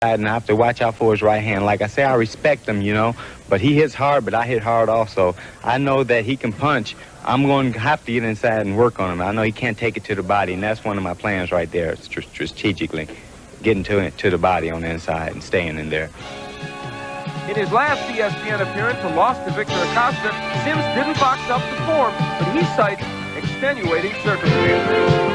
and I have to watch out for his right hand. Like I say, I respect him, you know, but he hits hard, but I hit hard also. I know that he can punch. I'm going to have to get inside and work on him. I know he can't take it to the body, and that's one of my plans right there, strategically, getting to the body on the inside and staying in there. In his last ESPN appearance, a loss to Victor Acosta, Sims didn't box up to form, but he cites extenuating circumstances.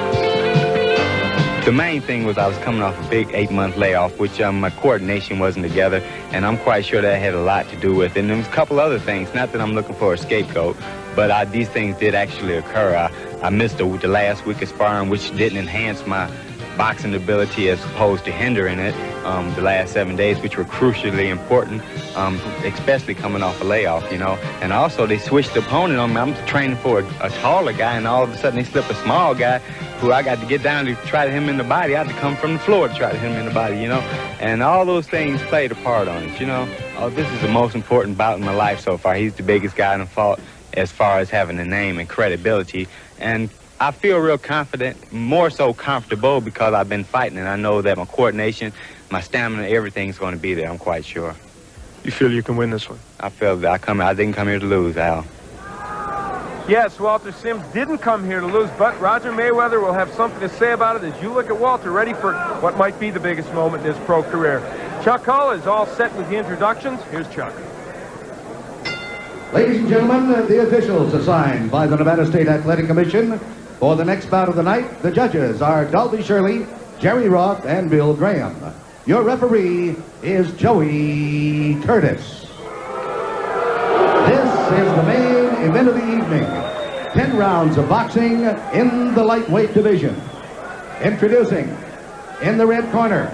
The main thing was I was coming off a big 8-month layoff, which my coordination wasn't together, and I'm quite sure that had a lot to do with it. And there was a couple other things, not that I'm looking for a scapegoat, but these things did actually occur. I missed the last week of sparring, which didn't enhance my boxing ability as opposed to hindering it, the last 7 days, which were crucially important, especially coming off a layoff, you know. And also they switched the opponent on me. I'm training for a taller guy, and all of a sudden they slip a small guy who I got to get down to try to hit him in the body. I had to come from the floor to try to hit him in the body, you know. And all those things played a part on it, you know. Oh, this is the most important bout in my life so far. He's the biggest guy in the fought as far as having a name and credibility. And I feel real confident, more so comfortable, because I've been fighting, and I know that my coordination, my stamina, everything's going to be there, I'm quite sure. You feel you can win this one? I feel that I didn't come here to lose, Al. Yes, Walter Sims didn't come here to lose, but Roger Mayweather will have something to say about it as you look at Walter, ready for what might be the biggest moment in his pro career. Chuck Hull is all set with the introductions. Here's Chuck. Ladies and gentlemen, the officials assigned by the Nevada State Athletic Commission for the next bout of the night, the judges are Dalby Shirley, Jerry Roth, and Bill Graham. Your referee is Joey Curtis. This is the main event of the evening. 10 rounds of boxing in the lightweight division. Introducing, in the red corner,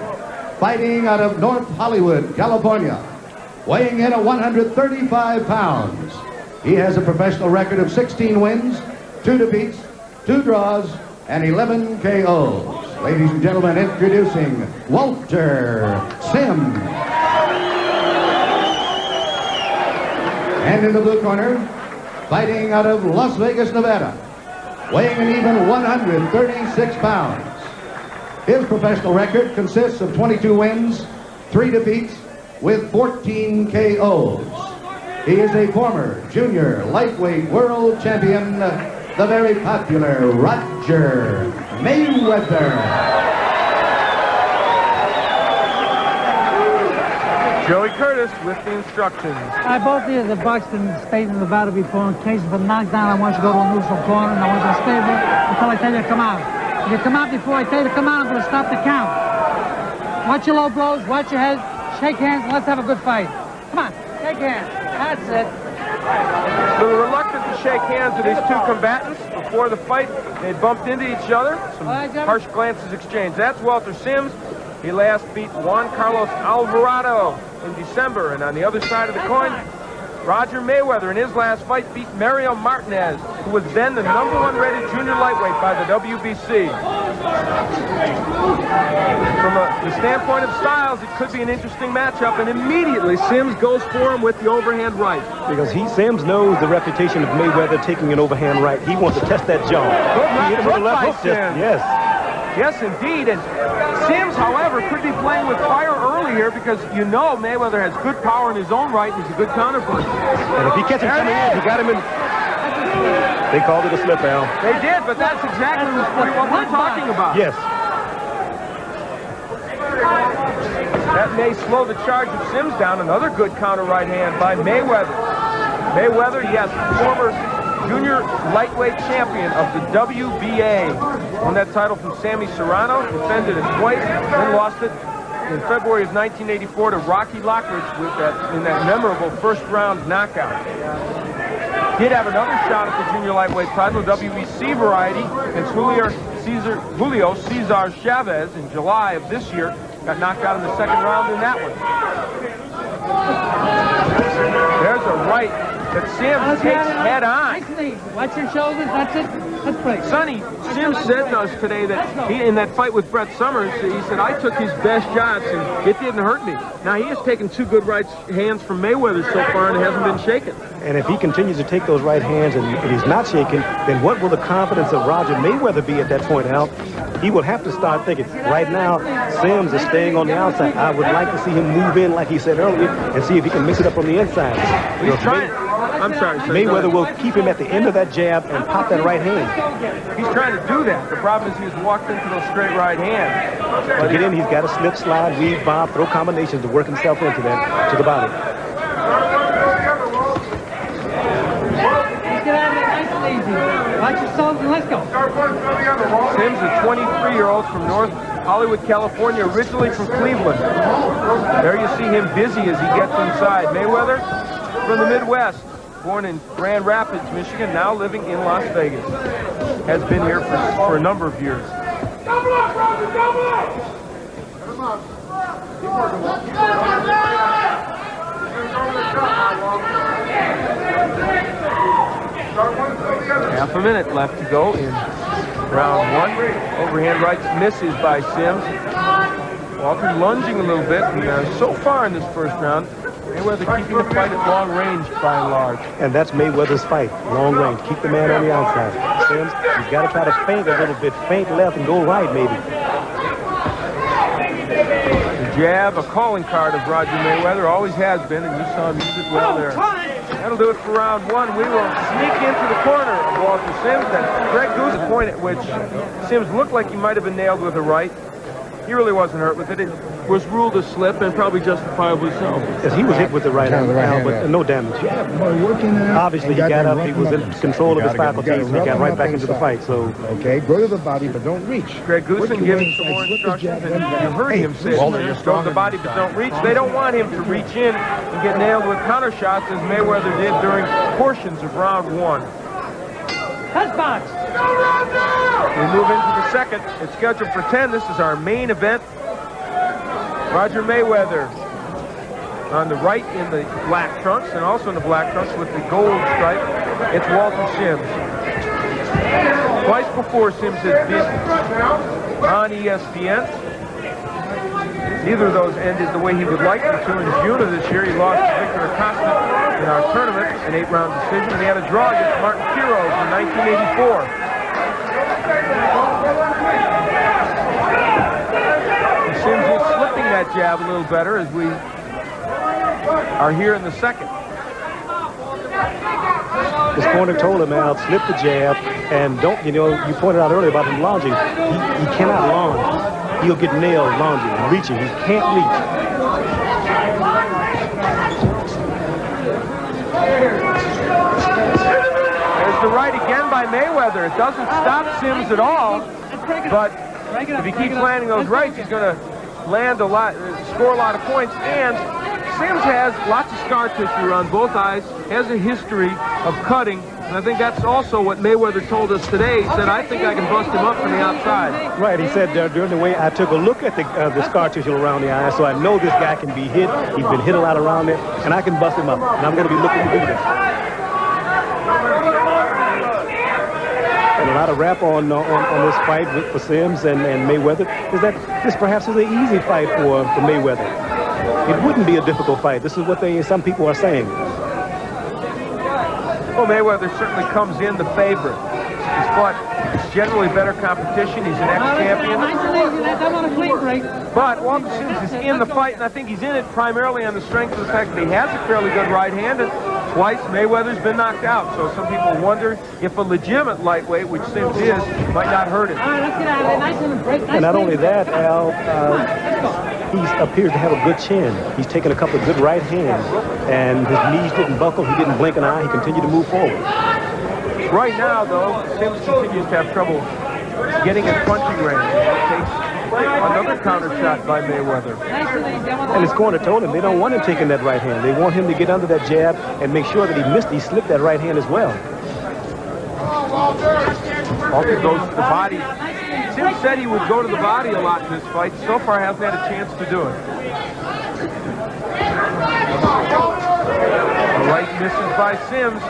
fighting out of North Hollywood, California, weighing in at 135 pounds. He has a professional record of 16 wins, 2 defeats, 2 draws, and 11 KOs. Ladies and gentlemen, introducing Walter Sims. And in the blue corner, fighting out of Las Vegas, Nevada, weighing an even 136 pounds. His professional record consists of 22 wins, 3 defeats, with 14 KOs. He is a former junior lightweight world champion, the very popular Roger Mayweather. Joey Curtis with the instructions. Both of you have boxed in the state of Nevada before. In case of a knockdown, I want you to go to a neutral corner, and I want you to stay there until I tell you to come out. If you come out before I tell you to come out, I'm going to stop the count. Watch your low blows, watch your head, shake hands, and let's have a good fight. Come on, shake hands. That's it. So they're reluctant to shake hands with these two combatants. Before the fight, they bumped into each other. Some harsh glances exchanged. That's Walter Sims. He last beat Juan Carlos Alvarado in December. And on the other side of the coin, Roger Mayweather in his last fight beat Mario Martinez, who was then the #1 rated junior lightweight by the WBC. From the standpoint of styles, it could be an interesting matchup, and immediately Sims goes for him with the overhand right. Because Sims knows the reputation of Mayweather taking an overhand right. He wants to test that jaw. Good left hook, yes. Yes, indeed. And Sims, however, could be playing with fire early here because you know Mayweather has good power in his own right and he's a good counterpuncher. And if he catches him coming in, he got him in. They called it a slip, Al. They did, but that's exactly what we're talking about. Yes. That may slow the charge of Sims down. Another good counter right hand by Mayweather. Mayweather, yes, former junior lightweight champion of the WBA. Won that title from Sammy Serrano, defended it twice, then lost it in February of 1984 to Rocky Lockridge in that memorable first-round knockout. Did have another shot at the junior lightweight title, WBC variety, against Julio Cesar Chavez in July of this year. Got knocked out in the second round in that one. There's a right that Sims takes head on. Nice and easy. Watch your shoulders. That's it. That's pretty. Sonny, Sims said to us today that in that fight with Brett Summers, he said, I took his best shots and it didn't hurt me. Now, he has taken 2 good right hands from Mayweather so far and hasn't been shaken. And if he continues to take those right hands and he's not shaking, then what will the confidence of Roger Mayweather be at that point, Al? He will have to start thinking, right now, Sims is staying on the outside. I would like to see him move in, like he said earlier, and see if he can mix it up on the inside. He's trying. I'm sorry, sir. Mayweather will keep him at the end of that jab and pop that right hand. He's trying to do that. The problem is he's walked into those straight right hands. To get in, he's got to slip, slide, weave, bob, throw combinations to work himself into that, to the body. Let's get out of it nice and easy. Watch your shoulders and let's go. Sims, a 23-year-old from North Hollywood, California, originally from Cleveland. There you see him busy as he gets inside. Mayweather from the Midwest, born in Grand Rapids, Michigan, now living in Las Vegas. Has been here for a number of years. Half a minute left to go in round 1. Overhand right misses by Sims. Walter lunging a little bit, and so far in this first round, Mayweather keeping the fight at long range by and large. And that's Mayweather's fight, long range. Keep the man on the outside. Sims, he's got to try to feint a little bit, feint left and go right maybe. The jab, a calling card of Roger Mayweather, always has been, and you saw him use it well there. That'll do it for round 1. We will sneak into the corner of Walter Sims. And Greg Goose, the point at which Sims looked like he might have been nailed with a right. He really wasn't hurt with it. It was ruled a slip, and probably justifiably so. Yes, he was hit with the right hand, but no damage. Obviously, he got up, he was in control of his faculties, and he got right back into the fight. So, okay, go to the body, but don't reach. Greg Goosen giving some more instructions, and you heard him say, go to the body, but don't reach. They don't want him to reach in and get nailed with counter shots, as Mayweather did during portions of round 1. That's box. We move into the second. It's scheduled for 10. This is our main event. Roger Mayweather on the right in the black trunks, and also in the black trunks with the gold stripe. It's Walter Sims. Twice before Sims has been on ESPN. Neither of those ended the way he would like them to. In June of this year, he lost to Victor Acosta in our tournament, an 8-round decision, and he had a draw against Martin Quiroz in 1984. Sims is slipping that jab a little better as we are here in the second. his corner told him, Al, slip the jab, and don't, you pointed out earlier about him lunging. He cannot lunge. He'll get nailed lunging and reaching. He can't reach. There's the right again by Mayweather. It doesn't stop Sims at all, but if he keeps landing those rights, he's going to land a lot, score a lot of points. And Sims has lots of scar tissue on both eyes, has a history of cutting, and I think that's also what Mayweather told us today. He said, I think I can bust him up from the outside. Right, he said during the way I took a look at the scar tissue around the eye, so I know this guy can be hit. He's been hit a lot around it, and I can bust him up, and I'm going to be looking to do that. And a lot of rap on this fight for Sims and Mayweather is that this perhaps is an easy fight for Mayweather. It wouldn't be a difficult fight. This is what some people are saying. Well, Mayweather certainly comes in the favorite. He's fought generally better competition. He's an ex-champion. But Walter Sims is in the fight, and I think he's in it primarily on the strength of the fact that he has a fairly good right hand, and twice Mayweather's been knocked out. So some people wonder if a legitimate lightweight, which Sims is, might not hurt him. All right, let's get out of there. And not only that, Al, he appears to have a good chin. He's taken a couple of good right hands, and his knees didn't buckle. He didn't blink an eye. He continued to move forward. Right now, though, Sims continues to have trouble getting in punching range. Takes another counter shot by Mayweather. And his corner told him they don't want him taking that right hand. They want him to get under that jab and make sure that he slipped that right hand as well. Walter goes to the body. Sims said he would go to the body a lot in this fight. So far, hasn't had a chance to do it. The right misses by Sims.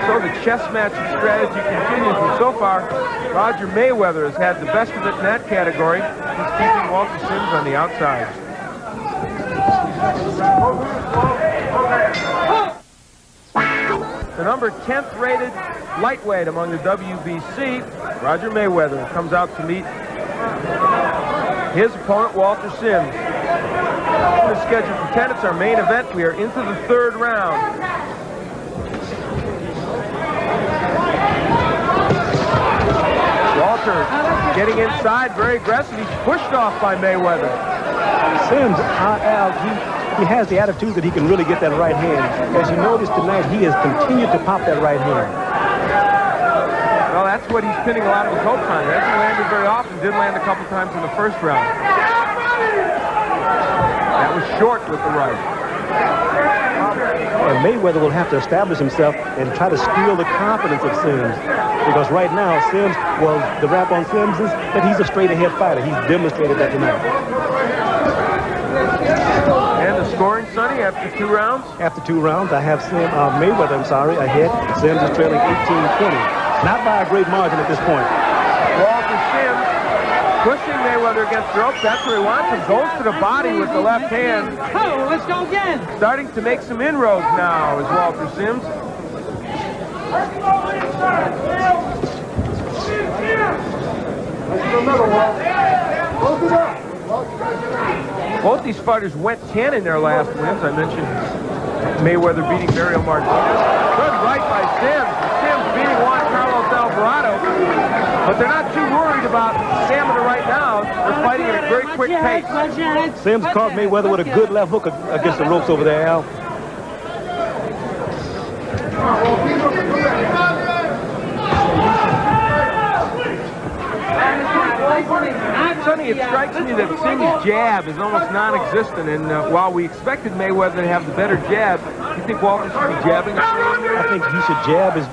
So the chess matching strategy continues, and so far, Roger Mayweather has had the best of it in that category. He's keeping Walter Sims on the outside. The number 10th rated lightweight among the WBC, Roger Mayweather, comes out to meet his opponent, Walter Sims. We're scheduled for 10. It's our main event. We are into the third round. Walter getting inside, very aggressive. He's pushed off by Mayweather. Sims, he has the attitude that he can really get that right hand. As you notice tonight, he has continued to pop that right hand. Well, that's what he's pinning a lot of his hopes on. He hasn't landed very often. Did land a couple times in the first round. That was short with the right. And Mayweather will have to establish himself and try to steal the confidence of Sims. Because right now, Sims, well, the rap on Sims is that he's a straight-ahead fighter. He's demonstrated that tonight. And the scoring, Sonny, after 2 rounds? After 2 rounds, I have Mayweather, ahead. Sims is trailing 18-20. Not by a great margin at this point. Walter Sims pushing Mayweather against the ropes. That's where he wants him. Goes to the body with the left hand. Oh, let's go again. Starting to make some inroads now is Walter Sims. Both these fighters went 10 in their last wins. I mentioned Mayweather beating Mario Martinez. Good right by Sims. Sims beating Juan Carlos Alvarado. But they're not too worried about stamina right now. They're fighting at a very quick pace. Sims caught Mayweather with a good left hook against the ropes over there, Al. Sonny, it strikes me that Sims' jab is almost non-existent, and while we expected Mayweather to have the better jab, you think Walter should be jabbing? I think he should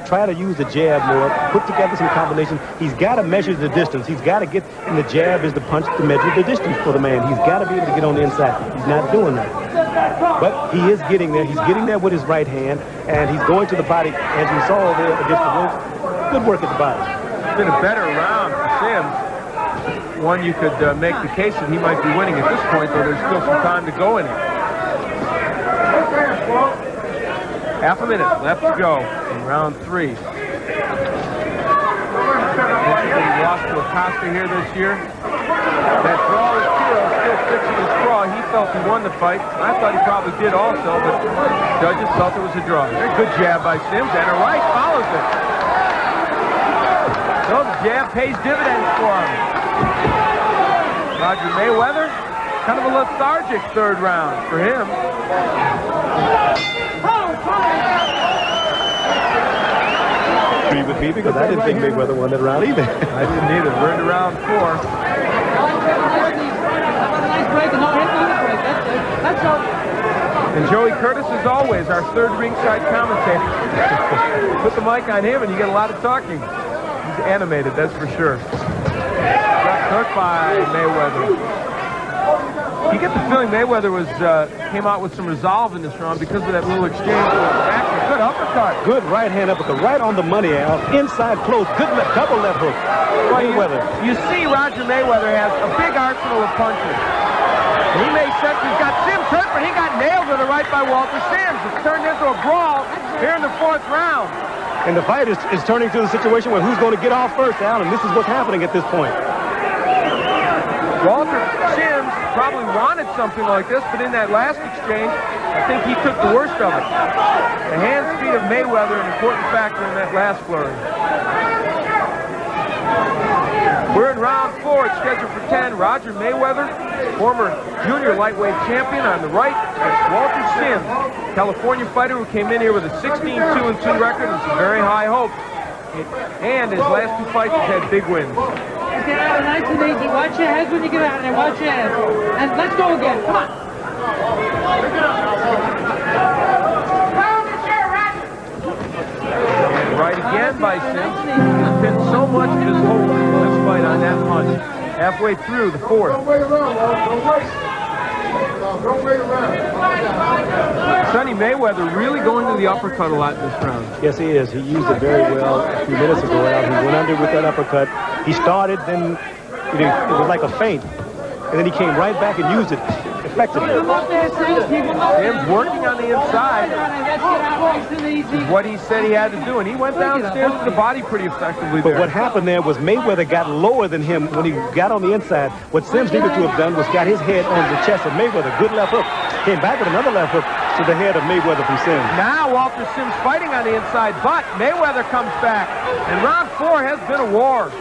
try to use the jab more, put together some combinations. He's got to measure the distance. He's got to get, and the jab is the punch to measure the distance for the man. He's got to be able to get on the inside. He's not doing that. But he is getting there. He's getting there with his right hand, and he's going to the body, as we saw there against the ropes. Good work at the body. It's been a better round for Sims. One you could make the case that he might be winning at this point, though there's still some time to go in it. Half a minute left to go in round 3. He lost to Acosta here this year. That draw is Kiro still fixing his draw. He felt he won the fight. I thought he probably did also, but judges felt it was a draw. Very good jab by Sims, and a right follows it. So the jab pays dividends for him. Roger Mayweather, kind of a lethargic third round for him. Agree with me because I didn't think Mayweather won that round either. I didn't either. We're into round 4. And Joey Curtis, as always, our third ringside commentator. Put the mic on him and you get a lot of talking. He's animated, that's for sure. Hook by Mayweather. You get the feeling Mayweather came out with some resolve in this round because of that little exchange. Good uppercut. Good right hand uppercut, right on the money, Al. Inside close, good double left hook. Mayweather. You see Roger Mayweather has a big arsenal of punches. He made sense. He's got Sims hurt, but he got nailed with a right by Walter Sims. It's turned into a brawl here in the 4th round. And the fight is turning to the situation where who's going to get off first, Al, and this is what's happening at this point. Walter Sims probably wanted something like this, but in that last exchange, I think he took the worst of it. The hand speed of Mayweather, an important factor in that last flurry. We're in round 4. It's scheduled for 10. Roger Mayweather, former junior lightweight champion on the right. That's Walter Sims, California fighter who came in here with a 16-2-2 record and some very high hopes. And his last 2 fights has had big wins. Get out of nice and easy. Watch your head when you get out of there. Watch your head. And let's go again. Come on. Right again by Sims. He's pinned so much of his hope in this fight on that punch. Halfway through the 4th. Sonny Mayweather really going to the uppercut a lot in this round. Yes, he is. He used it very well a few minutes ago. He went under with that uppercut. He started, then it was like a feint. And then he came right back and used it effectively. Sims working on the inside. What he said he had to do, and he went downstairs to the body pretty effectively there. But what happened there was Mayweather got lower than him when he got on the inside. What Sims needed to have done was got his head on the chest of Mayweather. Good left hook. Came back with another left hook to the head of Mayweather from Sims. Now Walter Sims fighting on the inside, but Mayweather comes back. And round 4 has been a war.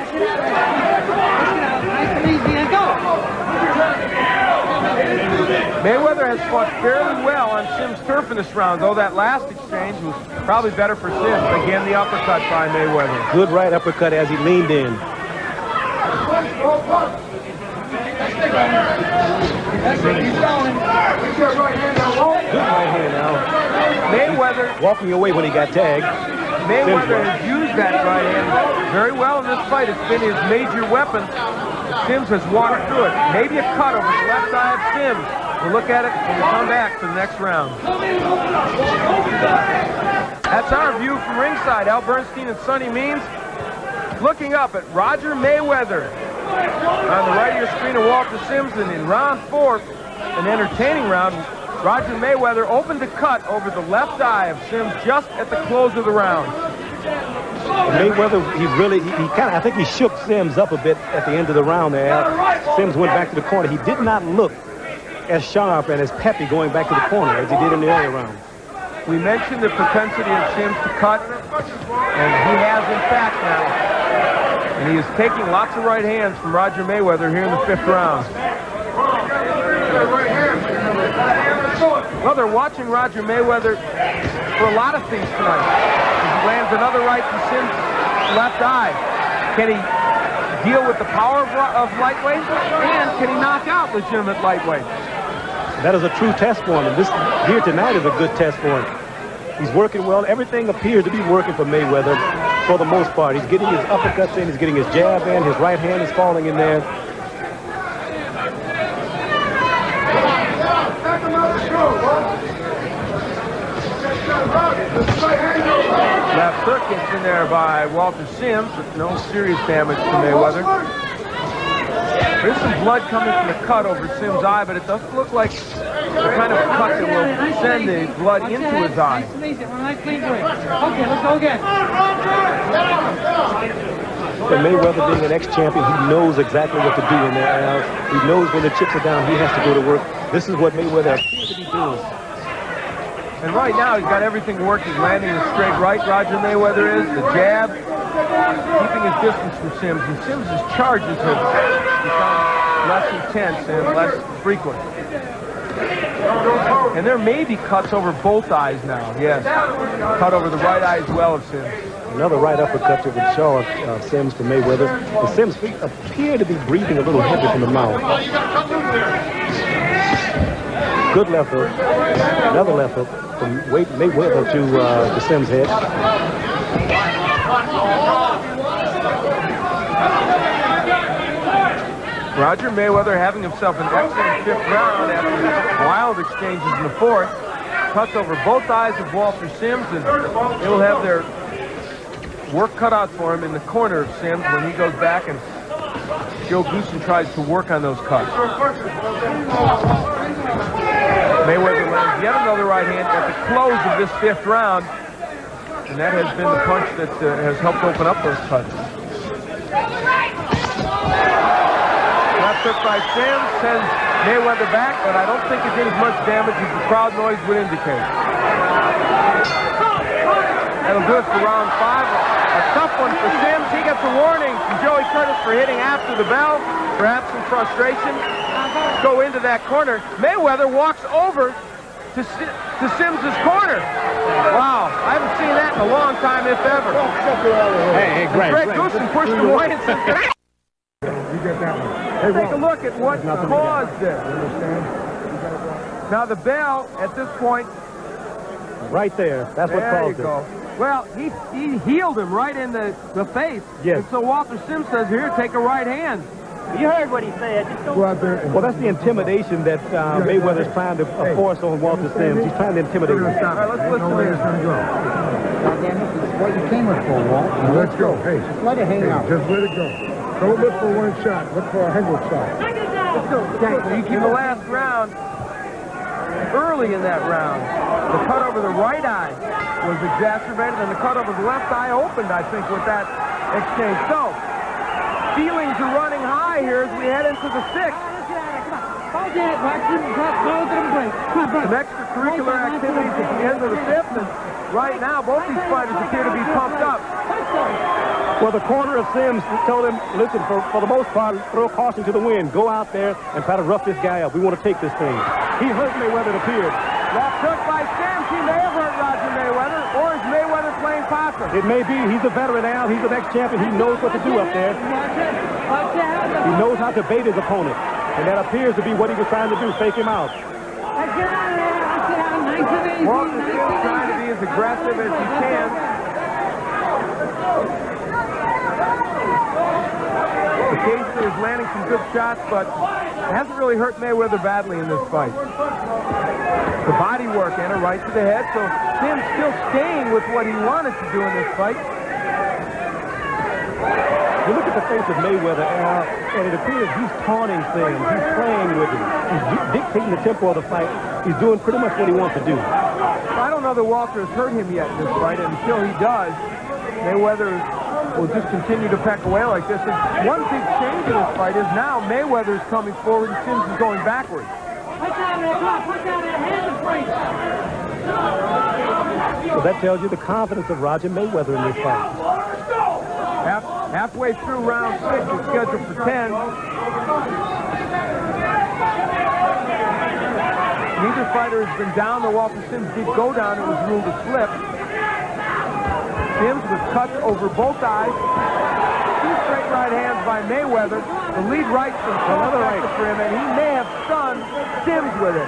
Mayweather has fought fairly well on Sims' turf in this round, though that last exchange was probably better for Sims. Again, the uppercut by Mayweather. Good right uppercut as he leaned in. Good right hand now. Mayweather walking away when he got tagged. Mayweather has used that right hand very well in this fight. It's been his major weapon. Sims has walked through it. Maybe a cut over the left eye of Sims. We'll look at it when we come back for the next round. That's our view from ringside. Al Bernstein and Sonny Means looking up at Roger Mayweather. On the right of your screen, Walter Sims, and in round 4, an entertaining round, Roger Mayweather opened the cut over the left eye of Sims just at the close of the round. Mayweather, I think he shook Sims up a bit at the end of the round there. Sims went back to the corner. He did not look as sharp and as peppy going back to the corner as he did in the earlier round. We mentioned the propensity of Sims to cut, and he has in fact now. And he is taking lots of right hands from Roger Mayweather here in the 5th round. Well, they're watching Roger Mayweather for a lot of things tonight. He lands another right to Sims' left eye. Can he deal with the power of lightweight? And can he knock out legitimate lightweight? That is a true test for him. And this here tonight is a good test for him. He's working well. Everything appears to be working for Mayweather for the most part. He's getting his uppercuts in. He's getting his jab in. His right hand is falling in there. Left hook gets in there by Walter Sims with no serious damage to Mayweather. There's some blood coming from the cut over Sims' eye, but it doesn't look like the kind of cut that will send the blood into his eye. Okay, let's go again. And Mayweather being an ex-champion, he knows exactly what to do in there. He knows when the chips are down, he has to go to work. This is what Mayweather appears to be doing. And right now, he's got everything working. Landing a straight right, Roger Mayweather is. The jab, keeping his distance from Sims. And Sims' charges have become less intense and less frequent. And there may be cuts over both eyes now. Yes, cut over the right eye as well of Sims. Another right uppercut to the jaw of Sims to Mayweather. And Sims appear to be breathing a little heavy from the mouth. Good left hook. Another left hook from Mayweather to Sims' head. Roger Mayweather having himself an excellent 5th round after wild exchanges in the 4th. Cuts over both eyes of Walter Sims, and they will have their work cut out for him in the corner of Sims when he goes back and Joe Goosen tries to work on those cuts. Mayweather lands yet another right hand at the close of this 5th round, and that has been the punch that has helped open up those cuts. Left hook by Sims sends Mayweather back, but I don't think it did as much damage as the crowd noise would indicate. That'll do it for round 5. A tough one for Sims. He gets a warning from Joey Curtis for hitting after the bell, perhaps some frustration. Go into that corner. Mayweather walks over to Sims' corner. Wow, I haven't seen that in a long time, if ever. Hey, Greg Goosen pushed him away and said, "Hey." You get that one. Let's take a look at what caused this. Now the bell at this point. Right there. That's what caused it. There you go. Well, he healed him right in the face. Yes. And so Walter Sims says, here, take a right hand. You heard what he said. Just don't Go out there and... Well, that's the intimidation that Mayweather's trying to force on Walter Sims. He's trying to intimidate him. All right, let's listen to this. Goddamn, this is what you came with for, Walt. Now, let's go. Hey. Just let it hang out. Just let it go. Don't look for one shot. Look for a 100 shot. Okay, so you keep the last round early in that round. The cut over the right eye was exacerbated, and the cut over the left eye opened, I think, with that exchange. So, feelings are running high here as we head into the sixth. Some extracurricular activities at the end of the fifth, and right now both these fighters appear to be pumped up. Well, the corner of Sims told him, listen, for the most part, throw caution to the wind. Go out there and try to rough this guy up. We want to take this thing. He hurt Mayweather, it appeared. Left hook by Sims. He may have hurt Roger Mayweather, or is Mayweather playing possum? It may be. He's a veteran now. He's an ex-champion. He knows what to do up there. He knows how to bait his opponent. And that appears to be what he was trying to do, fake him out. Walter Sims trying to be as aggressive as he can. Casey is landing some good shots, but it hasn't really hurt Mayweather badly in this fight. The body work and a right to the head, so Sims still staying with what he wanted to do in this fight. You look at the face of Mayweather, Al, and it appears he's taunting Sims. He's playing with him. He's dictating the tempo of the fight. He's doing pretty much what he wants to do. I don't know that Walter has hurt him yet in this fight, and until he does, Mayweather will just continue to peck away like this. And one big change in this fight is now Mayweather is coming forward and Sims is going backwards. So that tells you the confidence of Roger Mayweather in this fight. Halfway through round 6, it's scheduled for 10. Neither fighter has been down, though Walter Sims did go down. It was ruled a slip. Sims was cut over both eyes. 2 straight right hands by Mayweather. The lead right from another right for him, and he may have stunned Sims with it.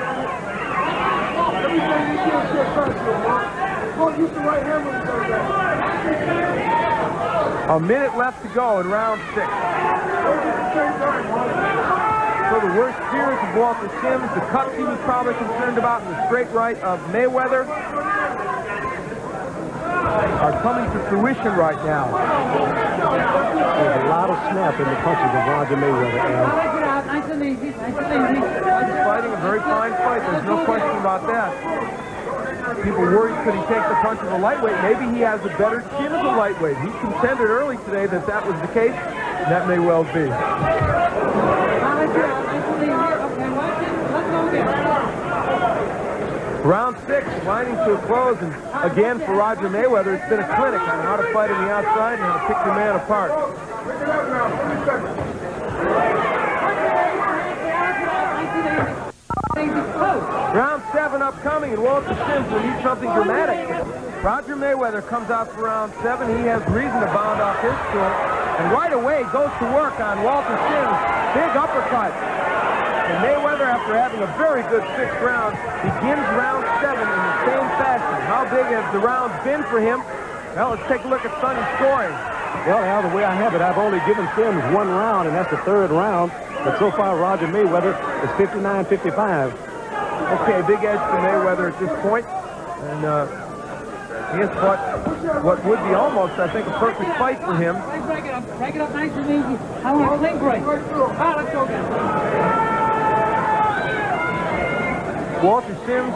A minute left to go in round 6. So the worst fears of Walter Sims, the cuts he was probably concerned about, and the straight right of Mayweather are coming to fruition right now. There's a lot of snap in the punches of Roger Mayweather, Al. He's fighting a very fine fight. There's no question about that. People worried, could he take the punch of a lightweight? Maybe he has a better chin as a lightweight. He contended early today that that was the case, and that may well be. Round 6 winding to a close, and again for Roger Mayweather, it's been a clinic on how to fight on the outside and how to pick your man apart. Round 7 upcoming, and Walter Sims will need something dramatic. Roger Mayweather comes out for round 7. He has reason to bound off his stool, and right away goes to work on Walter Sims. Big uppercut. And Mayweather, after having a very good 6th round, begins round 7 in the same fashion. How big has the round been for him? Well, let's take a look at Sonny's scoring. Well, Al, the way I have it, I've only given Sims 1 round, and that's the 3rd round. But so far, Roger Mayweather is 59-55. Okay, big edge for Mayweather at this point. And he has fought what would be almost, I think, a perfect fight for him. Break it up nice and easy. I want a clean break. All right, let's go again. Walter Sims,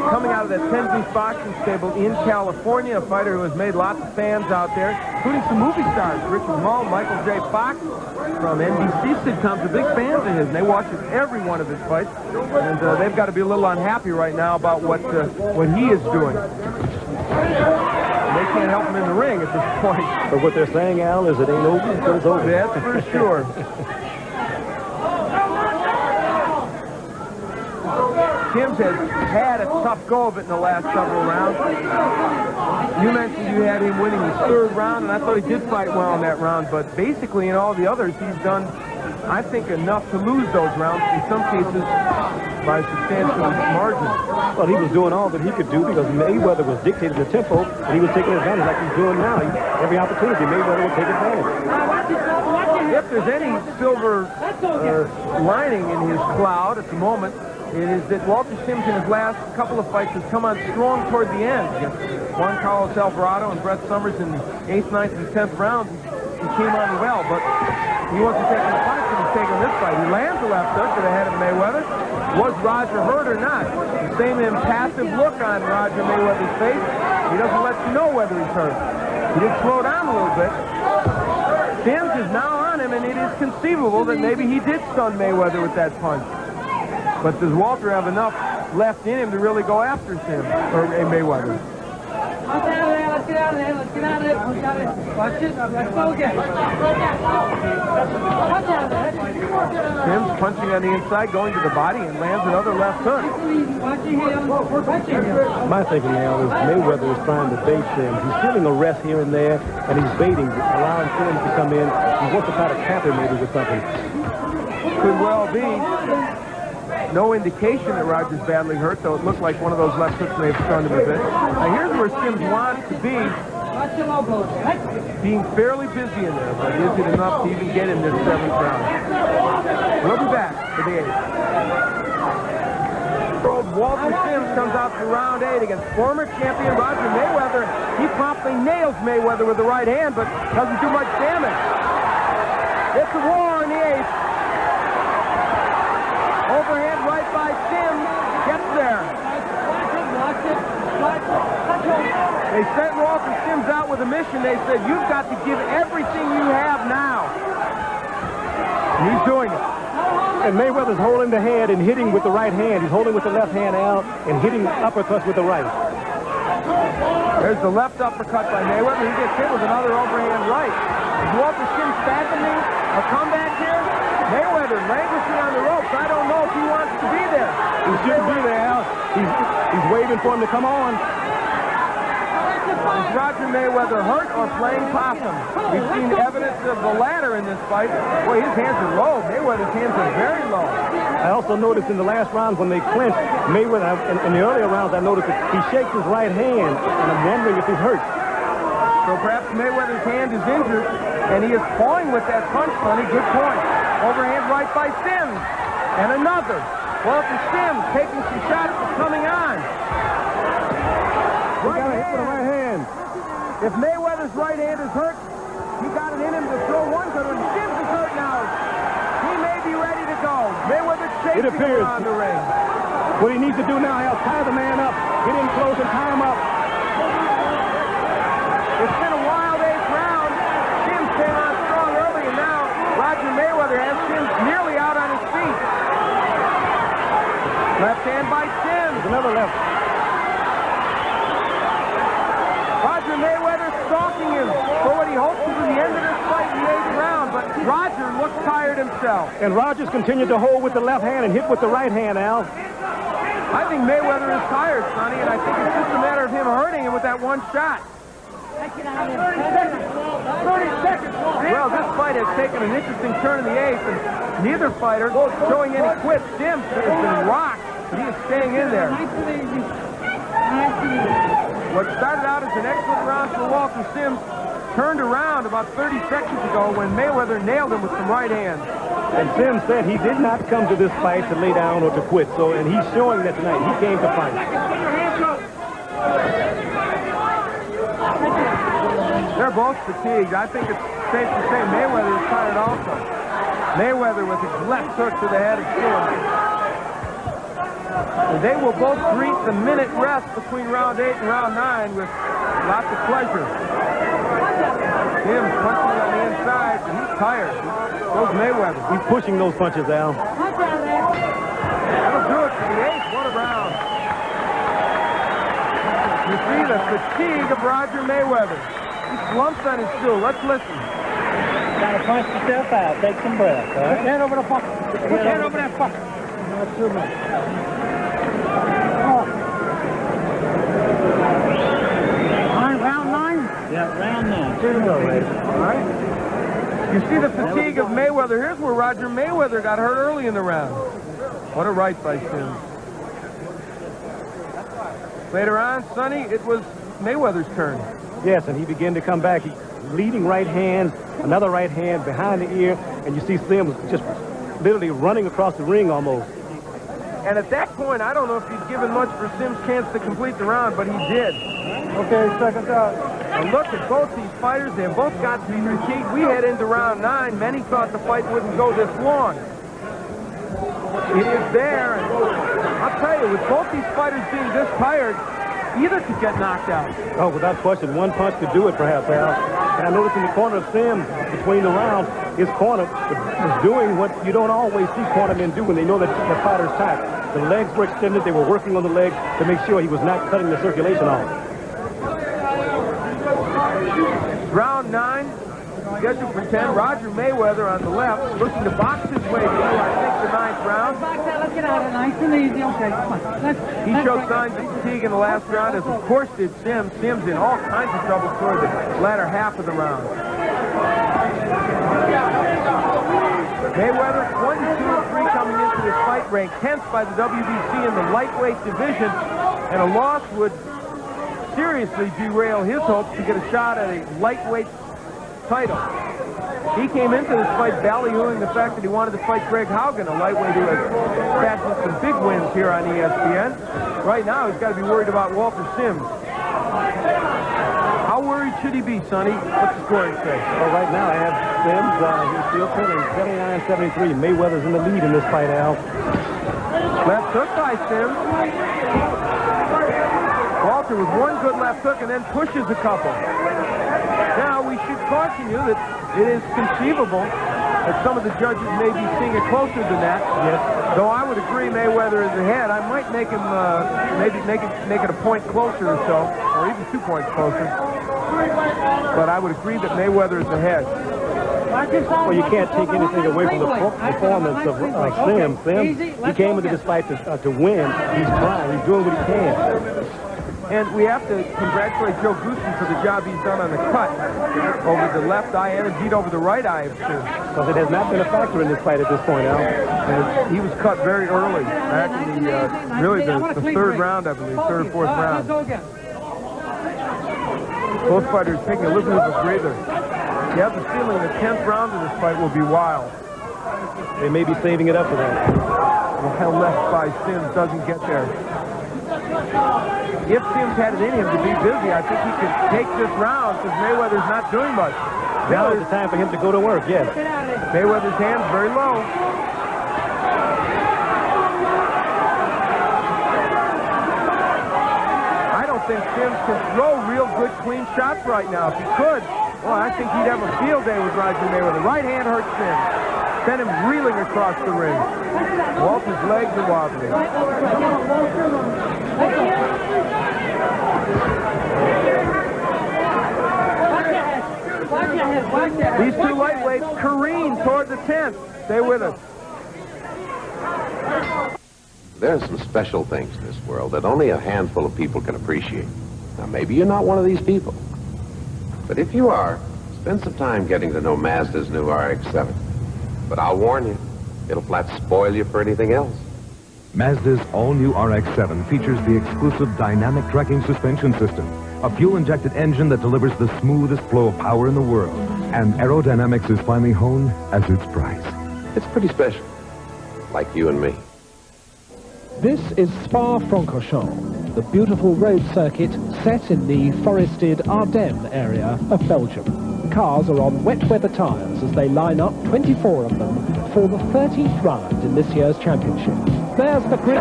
coming out of that Tenzi's boxing stable in California, a fighter who has made lots of fans out there, including some movie stars, Richard Mull, Michael J. Fox from NBC sitcoms, are big fans of his, and they watch every one of his fights, and they've got to be a little unhappy right now about what he is doing. They can't help him in the ring at this point. But what they're saying, Al, is it ain't over until it's over. That's for sure. Sims has had a tough go of it in the last several rounds. You mentioned you had him winning his 3rd round, and I thought he did fight well in that round, but basically in all the others, he's done, I think, enough to lose those rounds, in some cases by substantial margin. Well, he was doing all that he could do because Mayweather was dictating the tempo, and he was taking advantage like he's doing now. Every opportunity, Mayweather will take advantage. Watch If there's any silver lining in his cloud at the moment, it is that Walter Sims in his last couple of fights has come on strong toward the end against Juan Carlos Alvarado and Brett Summers in the 8th, 9th, and 10th rounds. He came on well, but he wasn't taking the punishment he's taking this fight. He lands a left hook to the head of Mayweather. Was Roger hurt or not? The same impassive look on Roger Mayweather's face. He doesn't let you know whether he's hurt. He did slow down a little bit. Sims is now on him, and it is conceivable that maybe he did stun Mayweather with that punch. But does Walter have enough left in him to really go after Sims, or Mayweather? Let's get out of there, let's get out of there, let's get out of there. Watch it, let's go again. Watch out there. Sims punching on the inside, going to the body, and lands another left hook. Watching him, watching him. My thinking now is Mayweather is trying to bait Sims. He's feeling a rest here and there, and he's baiting, allowing Sims to come in. He wants to try to cap him maybe with something. Could well be. No indication that Roger's badly hurt, though it looked like one of those left hooks may have stunned him a bit. Now here's where Sims wants to be, being fairly busy in there, but is it enough to even get in this 7th round? We'll be back for the 8th. Walter Sims comes out to round 8 against former champion Roger Mayweather. He promptly nails Mayweather with the right hand, but doesn't do much damage. It's a war in the 8th. Overhand right by Sims. Gets there. They sent Walter Sims out with a mission. They said, you've got to give everything you have now. And he's doing it. And Mayweather's holding the head and hitting with the right hand. He's holding with the left hand out and hitting uppercuts with the right. There's the left uppercut by Mayweather. He gets hit with another overhand right. Is Walter Sims fathoming a comeback here? Mayweather languishing on the ropes. I don't know if he wants to be there. He shouldn't be there, Al. He's waving for him to come on. Is Roger Mayweather hurt or playing possum? We've seen evidence of the latter in this fight. Boy, his hands are low. Mayweather's hands are very low. I also noticed in the last round when they clinched, Mayweather, in the earlier rounds, I noticed that he shakes his right hand, and I'm wondering if he's hurt. So perhaps Mayweather's hand is injured, and he is pawing with that punch, Sonny. Good point. Overhand right by Sims. And another. Walter Sims taking some shots but coming on. He got a hit with the right hand. If Mayweather's right hand is hurt, he got it in him to throw one good one. Sims is hurt now. He may be ready to go. Mayweather chasing him around the ring. What he needs to do now is tie the man up, get in close and tie him up. It's been a wild 8th round. Sims came on strong early, and now Roger Mayweather has Sims nearly out on his feet. Left hand by Sims. Another left. Roger Mayweather stalking him for what he hopes to be the end of this fight in the 8th round, but Roger looks tired himself. And Rogers continued to hold with the left hand and hit with the right hand, Al. I think Mayweather is tired, Sonny, and I think it's just a matter of him hurting him with that one shot. 30 seconds. Well, this fight has taken an interesting turn in the 8th, and neither fighter showing any quit. Sims has been rocked, but he is staying in there. What started out as an excellent round for Walter Sims turned around about 30 seconds ago when Mayweather nailed him with some right hands. And Sims said he did not come to this fight to lay down or to quit. So, and he's showing that tonight. He came to fight. They're both fatigued. I think it's safe to say Mayweather is tired also. Mayweather with his left hook to the head of Sims. And they will both greet the minute rest between round 8 and round 9 with lots of pleasure. Sims punching on the inside, and he's tired. Goes Mayweather. He's pushing those punches, Al. That'll do it for the 8th. What a round. You see the fatigue of Roger Mayweather. He slumps on his stool. Let's listen. Gotta punch yourself out. Take some breath. All right? Put your hand over the bucket. Put your hand over that bucket. Not too much. Round 9? Yeah, round 9. Here we go, ladies. All right. You see the fatigue of Mayweather. Here's where Roger Mayweather got hurt early in the round. What a right by Sims. Later on, Sonny, it was Mayweather's turn. Yes, and he began to come back. leading right hand, another right hand behind the ear, and you see Sims just literally running across the ring almost. And at that point, I don't know if he'd given much for Sims' chance to complete the round, but he did. Okay, second out. And look at both these fighters. They have both got to be fatigued. We head into round 9. Many thought the fight wouldn't go this long. It is there. And I'll tell you, with both these fighters being this tired, either could get knocked out. Oh, without question, one punch could do it, perhaps, Al. And I noticed in the corner of Sims, between the rounds, his corner was doing what you don't always see cornermen do when they know that the fighter's tight. The legs were extended. They were working on the legs to make sure he was not cutting the circulation off. Round 9, scheduled for 10. Roger Mayweather on the left, looking to box his way through, I think, the 9th round. Let's get out of it nice and easy. Okay, come on. He showed signs of fatigue in the last round, as of course did Sims. Sims in all kinds of trouble toward the latter half of the round. Mayweather, 22-3 coming into this fight, ranked 10th by the WBC in the lightweight division, and a loss would seriously derail his hopes to get a shot at a lightweight title. He came into this fight ballyhooing the fact that he wanted to fight Greg Haugen, a lightweight who has passed with some big wins here on ESPN. Right now, he's got to be worried about Walter Sims. How worried should he be, Sonny? What's the scoring say? Well, right now I have Sims. He's still trailing 79-73. Mayweather's in the lead in this fight, Al. Left hook by Sims. Walter with one good left hook and then pushes a couple. Now, we should caution you that it is conceivable that some of the judges may be seeing it closer than that. Yes. Though I would agree Mayweather is ahead. I might make him maybe make it a point closer or so, or even 2 points closer. But I would agree that Mayweather is ahead. Well, you can't take anything away from the performance of Sims. Sims, he came into this fight to win. He's trying. He's doing what he can. And we have to congratulate Joe Goosen for the job he's done on the cut over the left eye and indeed over the right eye of Sims. Because it has not been a factor in this fight at this point, Al. And he was cut very early, back in the, really the 3rd round, I believe, 3rd or 4th round. Both fighters taking a little bit of a breather. You have the feeling the 10th round of this fight will be wild. They may be saving it up for that. Well, left by Sims doesn't get there. If Sims had it in him to be busy, I think he could take this round because Mayweather's not doing much. Now is the time for him to go to work, yes. Mayweather's hands very low. I don't think Sims can throw real good, clean shots right now. If he could, well, I think he'd have a field day with Roger Mayweather. Right hand hurts Sims. Sent him reeling across the ring. Walter's legs are wobbly. These two lightweights careen toward the 10th. Stay with us. There are some special things in this world that only a handful of people can appreciate. Now, maybe you're not one of these people. But if you are, spend some time getting to know Mazda's new RX-7. But I'll warn you, it'll flat spoil you for anything else. Mazda's all-new RX-7 features the exclusive dynamic trekking suspension system, a fuel-injected engine that delivers the smoothest flow of power in the world, and aerodynamics is finally honed as its price. It's pretty special, like you and me. This is Spa-Francorchamps, the beautiful road circuit set in the forested Ardennes area of Belgium. Cars are on wet weather tyres as they line up, 24 of them, for the 13th round in this year's championship. There's the grid.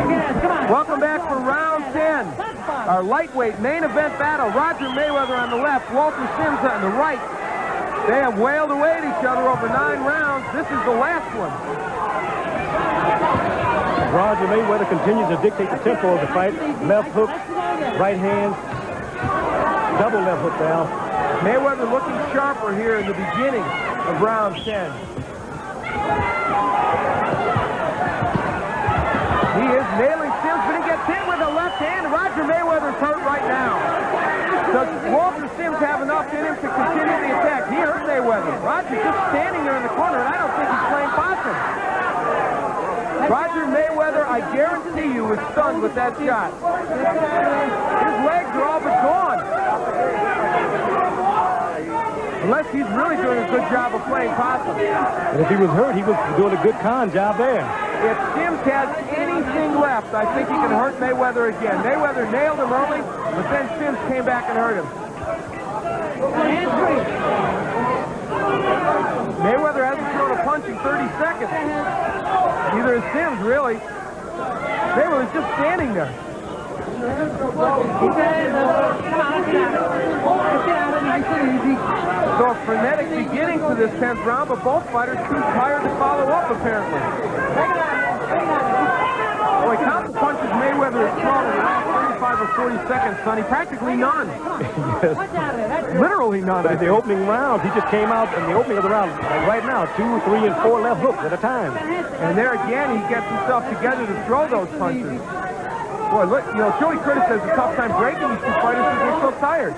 Welcome back for round 10. Our lightweight main event battle. Roger Mayweather on the left, Walter Sims on the right. They have wailed away at each other over 9 rounds. This is the last one. Roger Mayweather continues to dictate the tempo of the fight. Left hook, right hand, double left hook down. Mayweather looking sharper here in the beginning of round 10. He is nailing Sims, but he gets hit with a left hand. Roger Mayweather's hurt right now. Does Walter Sims have enough in him to continue the attack? He hurt Mayweather. Roger's just standing there in the corner, and I don't think he's playing possum. Roger Mayweather, I guarantee you, was stunned with that shot. His legs are all but gone. Unless he's really doing a good job of playing possum. And if he was hurt, he was doing a good con job there. If Sims has anything left, I think he can hurt Mayweather again. Mayweather nailed him early, but then Sims came back and hurt him. Mayweather hasn't thrown a punch in 30 seconds. Neither is Sims, really. Mayweather's just standing there. So a frenetic beginning to this 10th round, but both fighters too tired to follow up, apparently. Boy, count the punches Mayweather has thrown in the last 35 or 40 seconds, Sonny. Practically none. Yes. Literally none. In the opening rounds, he just came out in the opening of the round, like right now, 2, 3, and 4 left hooks at a time. And there again, he gets himself together to throw those punches. Boy, look, you know, Joey Curtis has a tough time breaking these two fighters because they're so tired.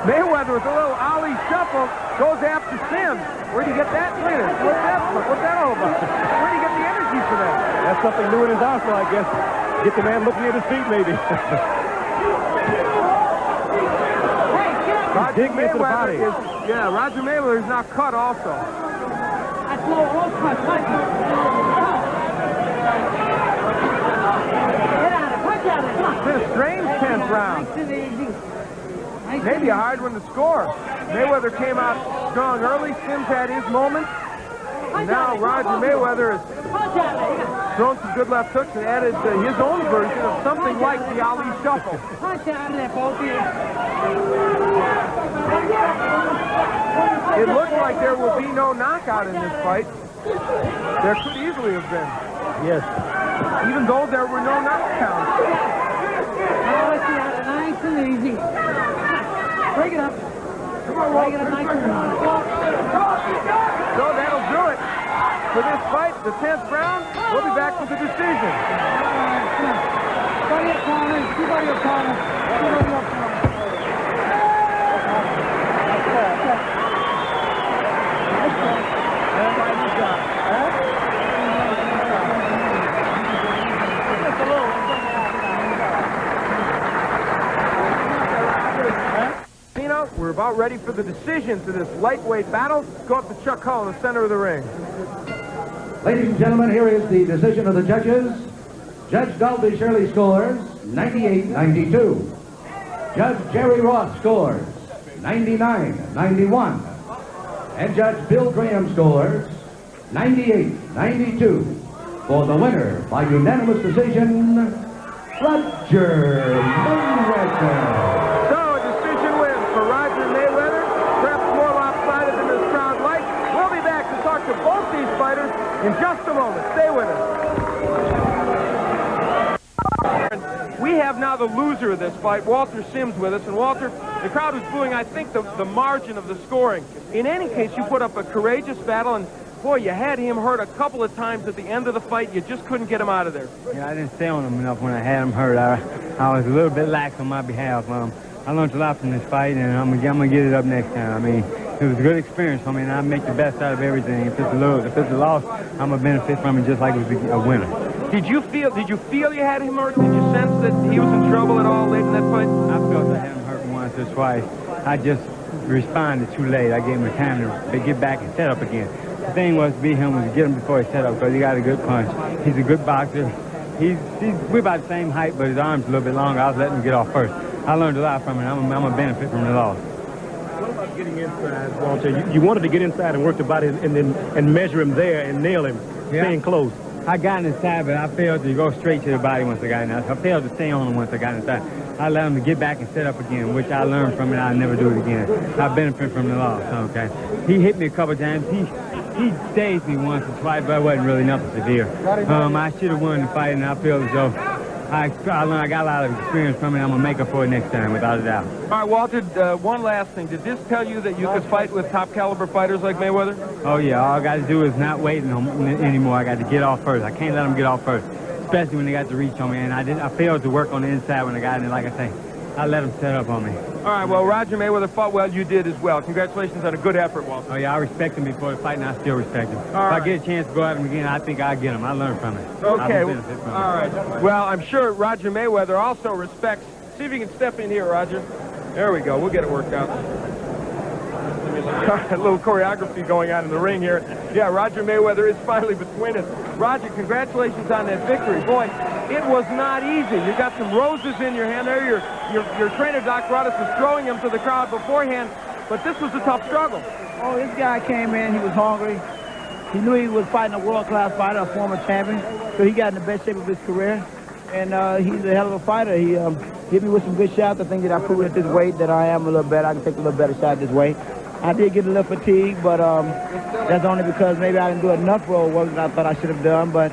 Mayweather with a little Ali shuffle goes after Sims. Where'd he get that? Look at it. What's that all about? Where'd he get the energy for that? That's something new in his arsenal, I guess. Get the man looking at his feet, maybe. Roger Mayweather is, Roger Mayweather is now cut also. It's been a strange 10th round. Maybe a hard one to score. Mayweather came out strong early. Sims had his moment. And now Roger Mayweather has thrown some good left hooks and added his own version of something like the Ali shuffle. It looks like there will be no knockout in this fight. There could easily have been. Yes. Even though there were no knockdowns. Nice and easy. Break it up. Break it up nice and easy. So that'll do it for this fight, the 10th round. We'll be back with the decision. Somebody up corner. Somebody up corner. Somebody up corner. We're about ready for the decision to this lightweight battle. Go up to Chuck Hull in the center of the ring. Ladies and gentlemen, here is the decision of the judges. Judge Dalby Shirley scores 98-92. Judge Jerry Ross scores 99-91. And Judge Bill Graham scores 98-92. For the winner by unanimous decision, Roger Mayweather. In just a moment. Stay with us. We have now the loser of this fight, Walter Sims, with us. And Walter, the crowd was booing, I think, the margin of the scoring. In any case, you put up a courageous battle, and boy, you had him hurt a couple of times at the end of the fight. You just couldn't get him out of there. Yeah, I didn't stay on him enough when I had him hurt. I was a little bit lax on my behalf. I learned a lot from this fight, and I'm gonna get it up next time. I mean, it was a good experience for me, and I make the best out of everything. If it's a loss, I'm gonna benefit from it just like it was a winner. Did you feel you had him hurt? Did you sense that he was in trouble at all late in that fight? I felt I had him hurt once or twice. I just responded too late. I gave him the time to get back and set up again. The thing was to beat him was to get him before he set up because he got a good punch. He's a good boxer. We're about the same height, but his arm's a little bit longer. I was letting him get off first. I learned a lot from it. I'm gonna benefit from the loss. What about getting inside, Walter? You wanted to get inside and work the body and measure him there and nail him, staying close. I got inside, but I failed to go straight to the body once I got inside. I failed to stay on him once I got inside. I let him get back and set up again, which I learned from it. I'll never do it again. I benefit from the loss, okay? He hit me a couple times. He staged me once or twice, but it wasn't really nothing severe. I should have won the fight, and I feel as though I got a lot of experience from it. I'm going to make up for it next time, without a doubt. All right, Walter, one last thing. Did this tell you that you could fight with top-caliber fighters like Mayweather? Oh, yeah. All I got to do is not wait anymore. I got to get off first. I can't let them get off first, especially when they got the reach on me. And I failed to work on the inside when I got in. Like I say, I let them set up on me. All right, well, Roger Mayweather fought well. You did as well. Congratulations on a good effort, Walter. Oh, yeah, I respect him before the fight, and I still respect him. If I get a chance to go at him again, I think I'll get him. I learned from it. Okay. All right. Well, I'm sure Roger Mayweather also respects. See if you can step in here, Roger. There we go. We'll get it worked out. A little choreography going on in the ring here. Yeah, Roger Mayweather is finally between us. Roger, congratulations on that victory. Boy, it was not easy. You got some roses in your hand there. Your trainer, Doc Broadus, was throwing them to the crowd beforehand, but this was a tough struggle. Oh, this guy came in, he was hungry. He knew he was fighting a world-class fighter, a former champion, so he got in the best shape of his career. And he's a hell of a fighter. He hit me with some good shots. I think that I proved at this weight that I am a little better. I can take a little better shot at this weight. I did get a little fatigued, but that's only because maybe I didn't do enough road work that I thought I should have done. But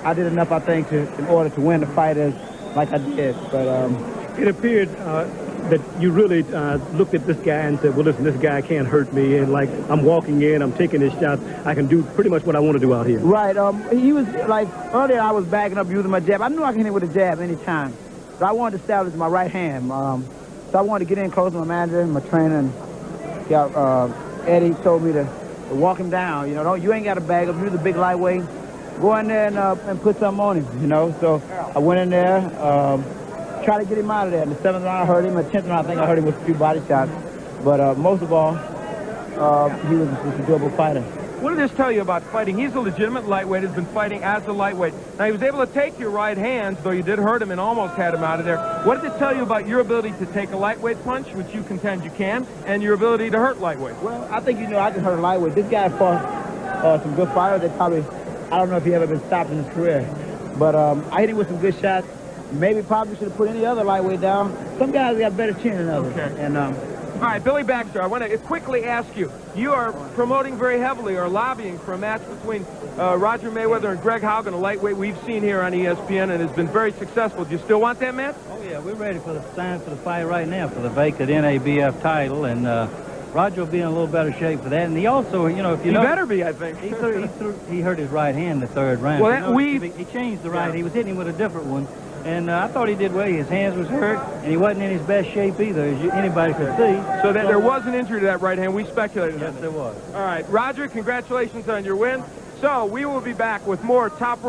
I did enough, I think, in order to win the fight like I did. But it appeared that you really looked at this guy and said, well, listen, this guy can't hurt me. And like, I'm walking in, I'm taking his shots. I can do pretty much what I want to do out here. Right. He was like, earlier I was backing up using my jab. I knew I could hit him with a jab anytime. So I wanted to establish my right hand. So I wanted to get in close to my manager and my trainer. And Eddie told me to walk him down. You know, you ain't got to bag up. You're the big lightweight. Go in there and put something on him, you know. So I went in there, tried to get him out of there. In the 7th round, I hurt him. In the 10th round, I think I hurt him with a few body shots. But most of all, he was just a durable fighter. What did this tell you about fighting? He's a legitimate lightweight, has been fighting as a lightweight. Now, he was able to take your right hands, though you did hurt him and almost had him out of there. What did it tell you about your ability to take a lightweight punch, which you contend you can, and your ability to hurt lightweight? Well, I think, I can hurt a lightweight. This guy fought some good fighters. They probably, I don't know if he ever been stopped in his career. But I hit him with some good shots. Maybe probably should have put any other lightweight down. Some guys got better chin than others. Okay. And all right, Billy Baxter, I want to quickly ask you, you are promoting very heavily or lobbying for a match between Roger Mayweather and Greg Haugen, a lightweight we've seen here on ESPN and has been very successful. Do you still want that match? Oh, yeah, we're ready for the fight right now for the vacant NABF title, and Roger will be in a little better shape for that. And he also, if you know... He better be, I think. He hurt his right hand in the 3rd round. Well, he changed the right. He was hitting him with a different one. And I thought he did well. His hands was hurt, and he wasn't in his best shape either, as anybody could see. So that there was an injury to that right hand. We speculated. Yes, there was. All right, Roger, congratulations on your win. So we will be back with more Top